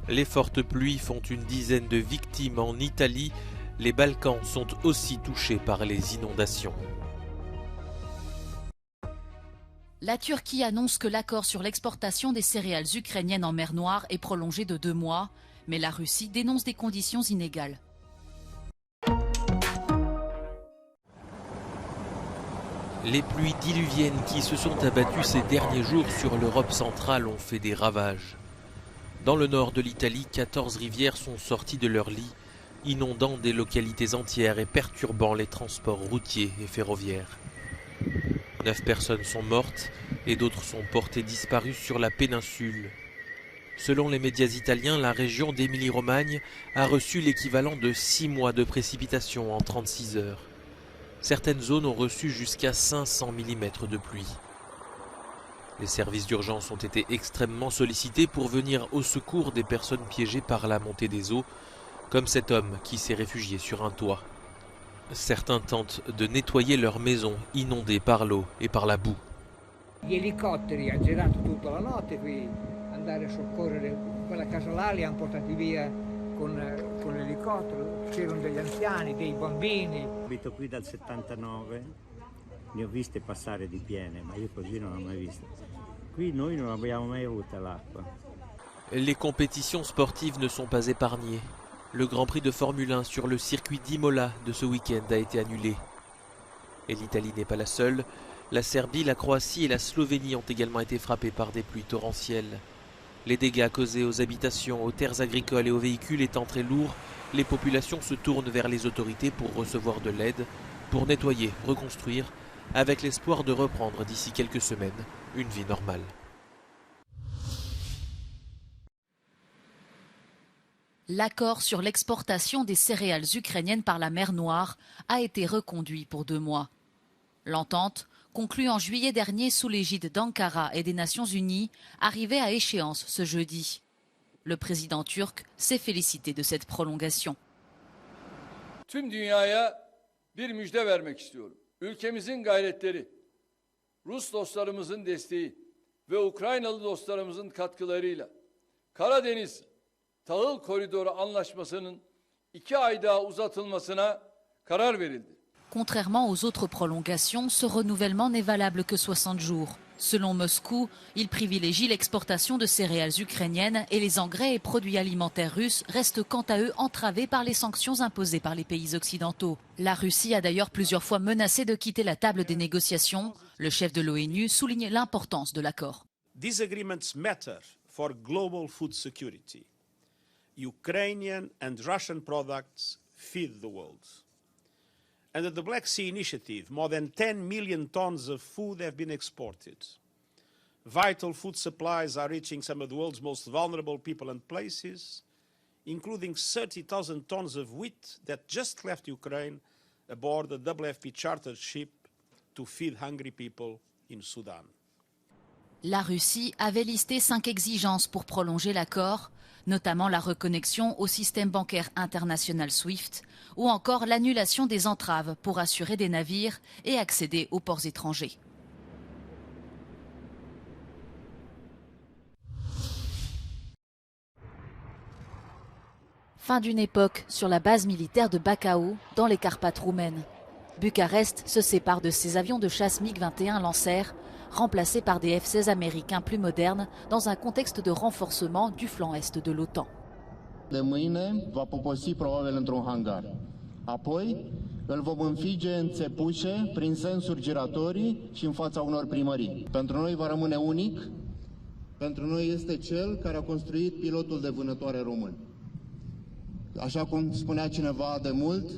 Les fortes pluies font une dizaine de victimes en Italie. Les Balkans sont aussi touchés par les inondations. La Turquie annonce que l'accord sur l'exportation des céréales ukrainiennes en mer Noire est prolongé de 2 mois, mais la Russie dénonce des conditions inégales. Les pluies diluviennes qui se sont abattues ces derniers jours sur l'Europe centrale ont fait des ravages. Dans le nord de l'Italie, 14 rivières sont sorties de leur lit, inondant des localités entières et perturbant les transports routiers et ferroviaires. 9 personnes sont mortes et d'autres sont portées disparues sur la péninsule. Selon les médias italiens, la région d'Émilie-Romagne a reçu l'équivalent de 6 mois de précipitations en 36 heures. Certaines zones ont reçu jusqu'à 500 mm de pluie. Les services d'urgence ont été extrêmement sollicités pour venir au secours des personnes piégées par la montée des eaux, comme cet homme qui s'est réfugié sur un toit. Certains tentent de nettoyer leur maison inondée par l'eau et par la boue. Gli elicotteri hanno girato tutta la notte qui, andare a soccorrere quella casa là, li hanno portati via con l'elicottero. C'erano degli anziani, dei bambini. Abito qui dal 79, ne ho viste passare di piene, ma io così non l'ho mai vista. Qui noi non abbiamo mai avuto l'acqua. Les compétitions sportives ne sont pas épargnées. Le Grand Prix de Formule 1 sur le circuit d'Imola de ce week-end a été annulé. Et l'Italie n'est pas la seule. La Serbie, la Croatie et la Slovénie ont également été frappées par des pluies torrentielles. Les dégâts causés aux habitations, aux terres agricoles et aux véhicules étant très lourds, les populations se tournent vers les autorités pour recevoir de l'aide, pour nettoyer, reconstruire, avec l'espoir de reprendre d'ici quelques semaines une vie normale. L'accord sur l'exportation des céréales ukrainiennes par la mer Noire a été reconduit pour 2 mois. L'entente, conclue en juillet dernier sous l'égide d'Ankara et des Nations Unies, arrivait à échéance ce jeudi. Le président turc s'est félicité de cette prolongation. Tüm dünyaya bir müjde vermek istiyorum. Ülkemizin gayretleri, Rus dostlarımızın desteği ve Ukraynalı dostlarımızın katkılarıyla Karadeniz Tahıl Koridoru Anlaşması'nın 2 ay daha uzatılmasına karar verildi. Contrairement aux autres prolongations, ce renouvellement n'est valable que 60 jours. Selon Moscou, il privilégie l'exportation de céréales ukrainiennes et les engrais et produits alimentaires russes restent quant à eux entravés par les sanctions imposées par les pays occidentaux. La Russie a d'ailleurs plusieurs fois menacé de quitter la table des négociations. Le chef de l'ONU souligne l'importance de l'accord. These agreements matter for global food security. Ukrainian and Russian products feed the world. Under the Black Sea Initiative, more than 10 million tons of food have been exported. Vital food supplies are reaching some of the world's most vulnerable people and places, including 30,000 tons of wheat that just left Ukraine aboard a WFP chartered ship to feed hungry people in Sudan. La Russie avait listé 5 exigences pour prolonger l'accord, notamment la reconnexion au système bancaire international SWIFT ou encore l'annulation des entraves pour assurer des navires et accéder aux ports étrangers. Fin d'une époque sur la base militaire de Bacău, dans les Carpates roumaines. Bucarest se sépare de ses avions de chasse MiG-21 Lancer, remplacés par des F-16 américains plus modernes dans un contexte de renforcement du flanc est de l'OTAN. De mâine va poposi probabil într-un hangar. Apoi îl vom înfige în țepușe prin sensuri giratorii și în fața unor primării. Pentru noi va rămâne unic. Pentru noi este cel care a construit pilotul de vânătoare român. Așa cum spunea cineva de mult,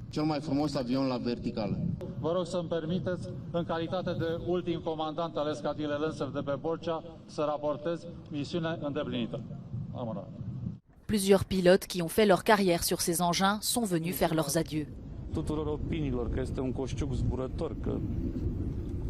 cel mai frumos avion la verticală. Vă rog să-mi permiteți, în calitate de ultim comandant al escadrilei Lancer de pe Borcea, să raportez misiune îndeplinită. Plusieurs pilotes qui ont fait leur carrière sur ces engins sont venus faire leurs adieux. Tuturor opiniilor că este un coșciuc zburător, că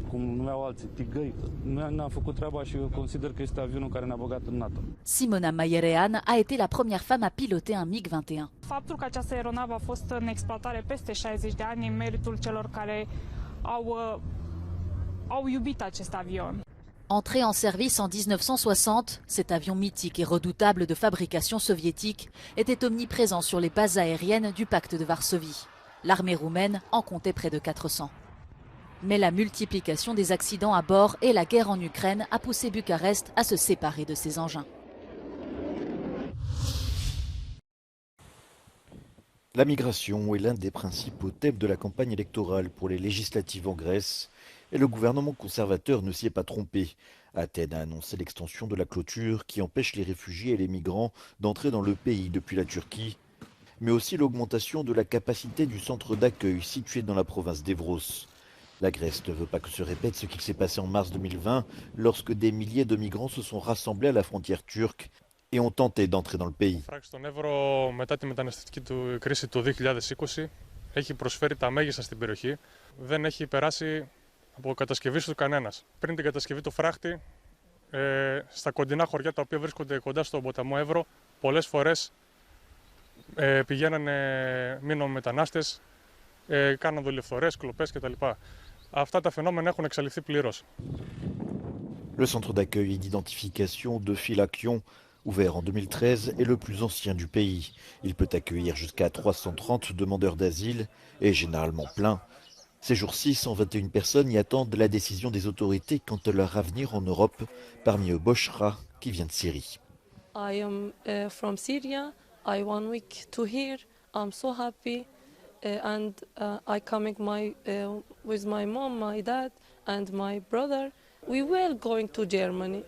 cum numeau alții, tigăi. Noi n-am făcut treaba și eu consider că este avionul care ne-a băgat în NATO. Simona Maierean a été la première femme à piloter un MiG-21. Faptul că această aeronavă a fost în exploatare peste 60 de ani e meritul celor care au iubit acest avion. Entré en service en 1960, cet avion mythique et redoutable de fabrication soviétique était omniprésent sur les bases aériennes du pacte de Varsovie. L'armée roumaine en comptait près de 400. Mais la multiplication des accidents à bord et la guerre en Ukraine a poussé Bucarest à se séparer de ces engins. La migration est l'un des principaux thèmes de la campagne électorale pour les législatives en Grèce. Et le gouvernement conservateur ne s'y est pas trompé. Athènes a annoncé l'extension de la clôture qui empêche les réfugiés et les migrants d'entrer dans le pays depuis la Turquie, mais aussi l'augmentation de la capacité du centre d'accueil situé dans la province d'Evros. La Grèce ne veut pas que se répète ce qu'il s'est passé en mars 2020, lorsque des milliers de migrants se sont rassemblés à la frontière turque et ont tenté d'entrer dans le pays. Στον Εύρο μετά τη μεταναστευτική του κρίση του 2020 έχει προσφέρει τα μέγιστα στην περιοχή. Δεν έχει περάσει από κατασκευή του κανένας. Πριν την κατασκευή του φράχτη, στα κοντινά χωριά τα οποία βρίσκονται κοντά στον ποταμό Εύρο, πολλές φορές πηγαίνανε μείνων μετανάστες, κάναν δολιοφθορές, κλοπές κτλ. Αυτά τα φαινόμενα έχουν εξαλειφθεί πλήρως. Le centre d'accueil et d'identification de Phylakion, ouvert en 2013, est le plus ancien du pays. Il peut accueillir jusqu'à 330 demandeurs d'asile et est généralement plein. Ces jours-ci, 121 personnes y attendent la décision des autorités quant à leur avenir en Europe, parmi eux Boshra, qui vient de Syrie. I am from Syria. I 1 week to here. I'm so happy, and I coming with my mom, my dad, and my brother. We were going to Germany.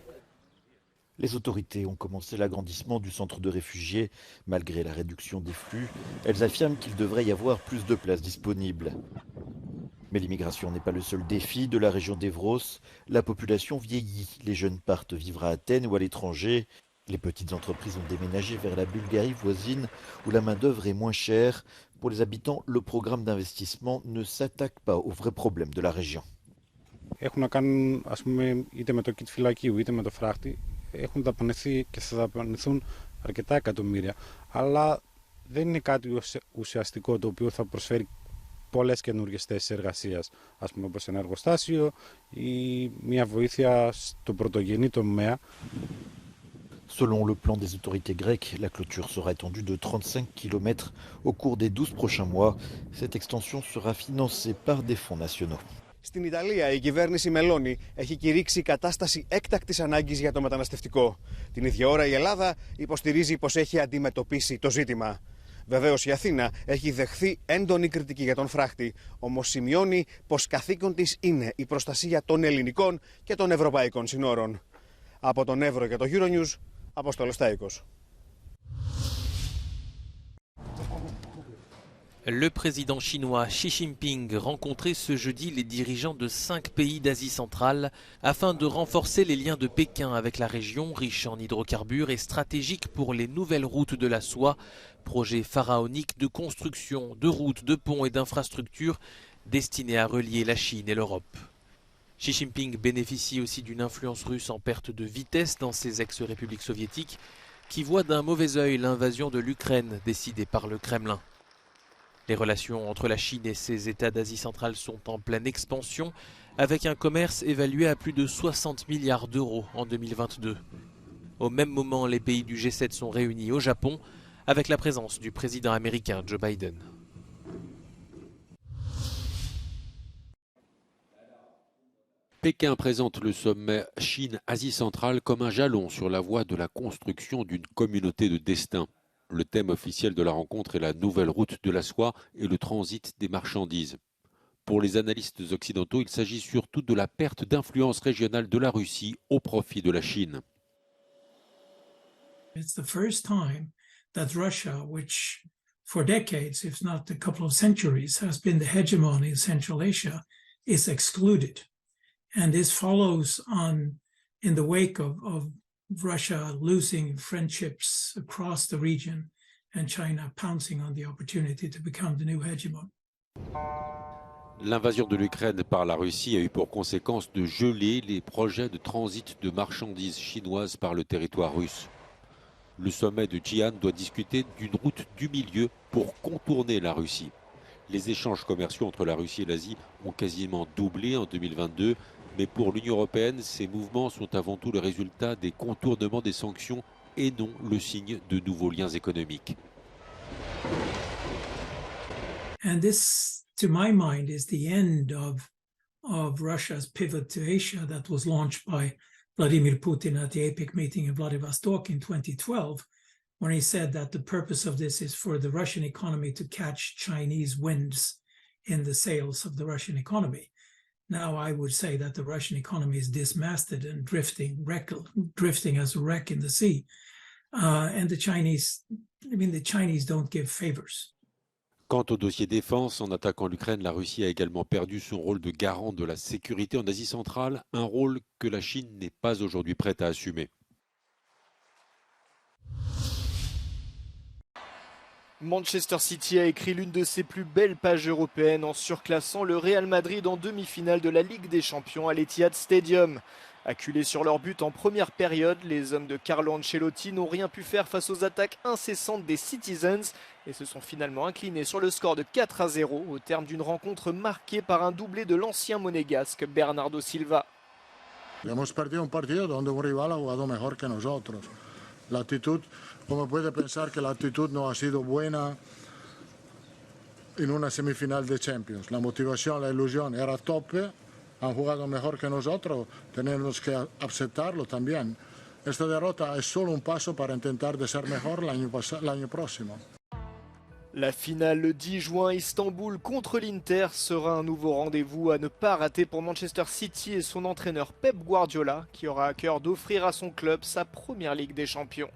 Les autorités ont commencé l'agrandissement du centre de réfugiés. Malgré la réduction des flux, elles affirment qu'il devrait y avoir plus de places disponibles. Mais l'immigration n'est pas le seul défi de la région d'Evros. La population vieillit, les jeunes partent vivre à Athènes ou à l'étranger. Les petites entreprises ont déménagé vers la Bulgarie voisine où la main-d'œuvre est moins chère. Pour les habitants, le programme d'investissement ne s'attaque pas aux vrais problèmes de la région. Έχουν να κάνουν, ας πούμε, είτε με το kit φυλακίου είτε με το φράχτη, έχουν δαπανηθεί και θα δαπανηθούν αρκετά εκατομμύρια. Αλλά δεν είναι κάτι ουσιαστικό το οποίο θα προσφέρει πολλές καινούργιες θέσεις εργασίας, ας πούμε όπως ένα εργοστάσιο ή μια βοήθεια στο πρωτογενή τομέα. Selon le plan des autorités grecques, la clôture sera étendue de 35 km au cours des 12 prochains mois. Cette extension sera financée par des fonds nationaux. Στην Ιταλία η κυβέρνηση Μελώνη έχει κηρύξει κατάσταση έκτακτης ανάγκης για το μεταναστευτικό. Την ίδια ώρα η Ελλάδα υποστηρίζει πως έχει αντιμετωπίσει το ζήτημα. Βεβαίως η Αθήνα έχει δεχθεί έντονη κριτική για τον φράχτη, όμως σημειώνει πως καθήκον της είναι η προστασία των ελληνικών και των ευρωπαϊκών συνόρων. Από τον Εύρο και το Euronews, Απόστολος Τάικος. Le président chinois Xi Jinping rencontrait ce jeudi les dirigeants de 5 pays d'Asie centrale afin de renforcer les liens de Pékin avec la région riche en hydrocarbures et stratégique pour les nouvelles routes de la soie, projet pharaonique de construction de routes, de ponts et d'infrastructures destinés à relier la Chine et l'Europe. Xi Jinping bénéficie aussi d'une influence russe en perte de vitesse dans ces ex-républiques soviétiques qui voient d'un mauvais œil l'invasion de l'Ukraine décidée par le Kremlin. Les relations entre la Chine et ses États d'Asie centrale sont en pleine expansion, avec un commerce évalué à plus de 60 milliards d'euros en 2022. Au même moment, les pays du G7 sont réunis au Japon, avec la présence du président américain Joe Biden. Pékin présente le sommet Chine-Asie centrale comme un jalon sur la voie de la construction d'une communauté de destin. Le thème officiel de la rencontre est la nouvelle route de la soie et le transit des marchandises. Pour les analystes occidentaux, il s'agit surtout de la perte d'influence régionale de la Russie au profit de la Chine. It's the first time that Russia, which for decades, if not a couple of centuries, has been the hegemon in Central Asia, is excluded. And this follows on in the wake of Russia losing friendships across the region and China pouncing on the opportunity to become the new hegemon. L'invasion de l'Ukraine par la Russie a eu pour conséquence de geler les projets de transit de marchandises chinoises par le territoire russe. Le sommet de Xi'an doit discuter d'une route du milieu pour contourner la Russie. Les échanges commerciaux entre la Russie et l'Asie ont quasiment doublé en 2022. Mais pour l'Union européenne, ces mouvements sont avant tout le résultat des contournements des sanctions et non le signe de nouveaux liens économiques. And this, to my mind, is the end of Russia's pivot to Asia that was launched by Vladimir Putin at the APEC meeting in Vladivostok in 2012, when he said that the purpose of this is for the Russian economy to catch Chinese winds in the sails of the Russian economy. Now I would say that the Russian economy is dismasted and drifting as a wreck in the sea. And the Chinese don't give favors. Quant au dossier défense, en attaquant l'Ukraine, la Russie a également perdu son rôle de garant de la sécurité en Asie centrale, un rôle que la Chine n'est pas aujourd'hui prête à assumer. Manchester City a écrit l'une de ses plus belles pages européennes en surclassant le Real Madrid en demi-finale de la Ligue des Champions à l'Etihad Stadium. Acculés sur leur but en première période, les hommes de Carlo Ancelotti n'ont rien pu faire face aux attaques incessantes des Citizens et se sont finalement inclinés sur le score de 4-0 au terme d'une rencontre marquée par un doublé de l'ancien monégasque Bernardo Silva. Hemos perdido un partido donde un rival ha jugado mejor que nosotros. La actitud, ¿cómo puede pensar que la actitud no ha sido buena en una semifinal de Champions? La motivación, la ilusión era a tope, han jugado mejor que nosotros, tenemos que aceptarlo también. Esta derrota es solo un paso para intentar de ser mejor el año próximo. La finale le 10 juin, Istanbul contre l'Inter sera un nouveau rendez-vous à ne pas rater pour Manchester City et son entraîneur Pep Guardiola qui aura à cœur d'offrir à son club sa première Ligue des Champions.